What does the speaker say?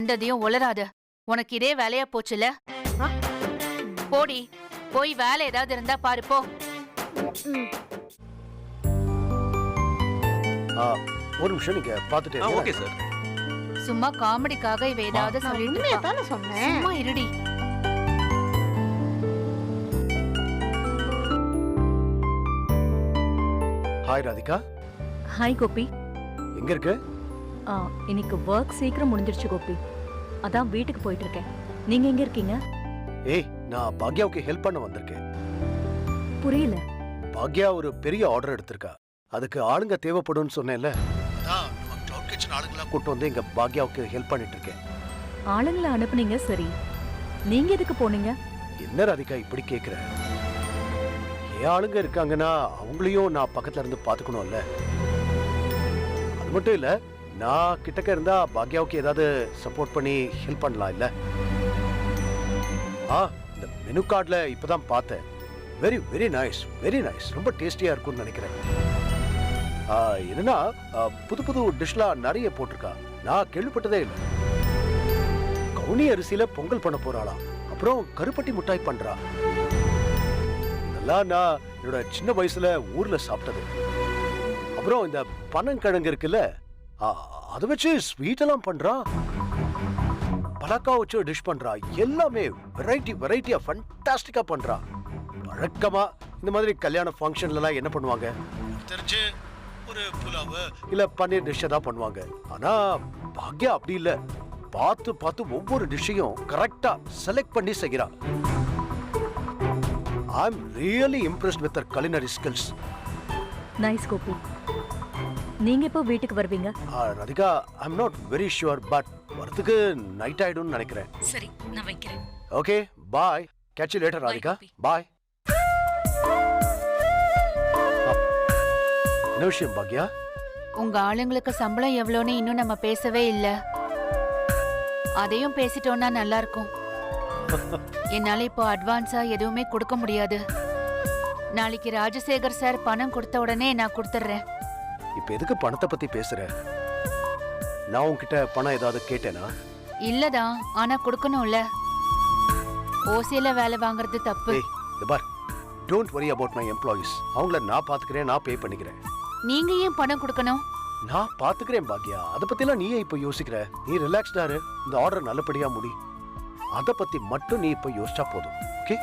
கண்டதையும் உளராத. உனக்கு இதே வேலையா போச்சுல. போடி, போய் வேலை ஏதாவது இருந்தா பாரு போ. ஒரு நிமிஷம் நீங்க பாத்துட்டு. Okay sir. சும்மா காமெடிக்காக இவ ஏதாவது சொல்லிட்டு சொன்னேன். சும்மா இருடி. ஹாய் ராதிகா. ஹாய் கோபி. எங்க இருக்க? இன்னைக்கு ஒர்க் சீக்கிரம் முடிஞ்சிருச்சு கோபி. அதான் வீட்டுக்கு போயிட்டு இருக்கேன். நீங்க எங்க இருக்கீங்க? ஏய், நான் பாக்யாவுக்கு ஹெல்ப் பண்ண வந்திருக்கேன். புரியல. பாக்யா ஒரு பெரிய ஆர்டர் எடுத்திருக்கா. அதுக்கு ஆளுங்க தேவைப்படும்னு சொன்னேன்ல. அதான் நம்ம கிளவுட் கிச்சன் ஆளுங்களா கூட்டு வந்து எங்க பாக்யாவுக்கு ஹெல்ப் பண்ணிட்டு இருக்கேன். ஆளுங்களை அனுப்புனீங்க சரி. நீங்க எதுக்கு போனீங்க? என்ன ராதிகா இப்படி கேக்குற? ஏன் ஆளுங்க இருக்காங்கன்னா அவங்களையும் நான் பக்கத்துல இருந்து பாத்துக்கணும்ல. அது மட்டும் இல்ல, நான் கிட்டக்க இருந்தா பாக்யாவுக்கு ஏதாவது சப்போர்ட் பண்ணி ஹெல்ப் பண்ணலாம் இல்ல. இந்த மெனு கார்டுல இப்பதான் பார்த்தேன். Very very nice, very nice. ரொம்ப டேஸ்டியா இருக்கும்னு நினைக்கிறேன். என்னன்னா புது புது டிஷ்லாம் நிறைய போட்டிருக்கா. நான் கேள்விப்பட்டதே இல்லை. கவுனி அரிசியில பொங்கல் பண்ண போறாளா, அப்புறம் கருப்பட்டி முட்டாய் பண்றா. இதெல்லாம் நான் என்னோட சின்ன வயசுல ஊர்ல சாப்பிட்டது. அப்புறம் இந்த பனங்கிழங்கு இருக்குல்ல, அதை வச்சு ஸ்வீட் எல்லாம் பண்றா. பலக்கா வச்சு டிஷ் பண்றா. எல்லாமே வெரைட்டி வெரைட்டியா ஃபண்டாஸ்டிக்கா பண்றா. வழக்கமா இந்த மாதிரி கல்யாண ஃபங்க்ஷன்ல எல்லாம் என்ன பண்ணுவாங்க தெரிஞ்சு ஒரு புலாவ் இல்ல பன்னீர் டிஷ் தான் பண்ணுவாங்க. ஆனா பாக்யா அப்படி இல்ல. பார்த்து பார்த்து ஒவ்வொரு டிஷ்ஷையும் கரெக்டா செலக்ட் பண்ணி செய்கிறா. I am really impressed with her culinary skills. Nice Gopi. நீங்க எப்போ வீட்டுக்கு வருவீங்க? Radhika, I am not very sure, but வரதுக்கு நைட் ஆயிடும்னு நினைக்கிறேன். சரி, நான் வைக்கிறேன். Okay, bye. Catch you later Radhika. Bye. என்ன விஷயம் பாக்யா? உங்க ஆளுங்களுக்கு சம்பளம் எவ்வளோன்னு இன்னும் நம்ம பேசவே இல்ல. அதையும் பேசிட்டோம்னா நல்லா இருக்கும். என்னால இப்போ அட்வான்ஸா எதுவுமே கொடுக்க முடியாது. நாளைக்கு ராஜசேகர் சார் பணம் கொடுத்த உடனே நான் கொடுத்துறேன். இப்ப எதுக்கு பணத்தை பத்தி பேசுற? நான் உன்கிட்ட பணம் ஏதாவது கேட்டேனா? இல்லதான், ஆனா கொடுக்கணும்ல. ஓசியில வேலை வாங்குறது தப்பு. பார், don't worry about my employees. அவங்கள நான் பாத்துக்கிறேன், நான் பே பண்ணிக்கிறேன். நீங்க ஏன் பணம் கொடுக்கணும்? நான் பாத்துக்கிறேன் பாக்யா. அத பத்தி எல்லாம் நீயே இப்ப யோசிக்கிற? நீ ரிலாக்ஸ்டா இரு. இந்த ஆர்டர் நல்லபடியா முடி. அத பத்தி மட்டும் நீ இப்ப யோசிச்சா போதும். ஓகே?